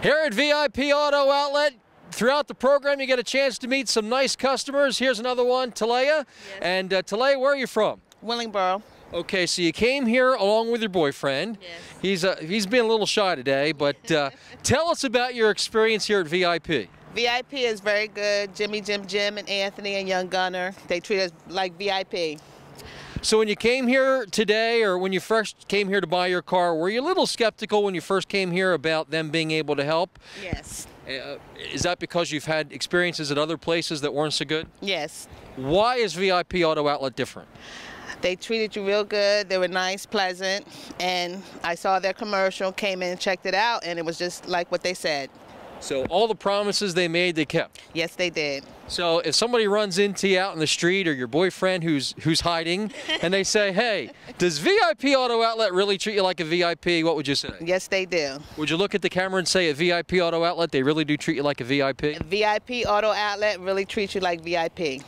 Here at VIP Auto Outlet, throughout the program, you get a chance to meet some nice customers. Here's another one, Talea. Yes. And Talea, where are you from? Willingboro. Okay, so you came here along with your boyfriend. Yes. He's being a little shy today, but tell us about your experience here at VIP. VIP is very good. Jim, and Anthony, and Young Gunner, they treat us like VIP. So when you came here today, or when you first came here to buy your car, were you a little skeptical when you first came here about them being able to help? Yes. Is that because you've had experiences at other places that weren't so good? Yes. Why is VIP Auto Outlet different? They treated you real good. They were nice, pleasant, and I saw their commercial, came in and checked it out, and it was just like what they said. So all the promises they made, they kept? Yes, they did. So if somebody runs into you out in the street, or your boyfriend who's hiding, and they say, hey, does VIP Auto Outlet really treat you like a VIP, what would you say? Yes, they do. Would you look at the camera and say at VIP Auto Outlet, they really do treat you like a VIP? VIP Auto Outlet really treats you like VIP.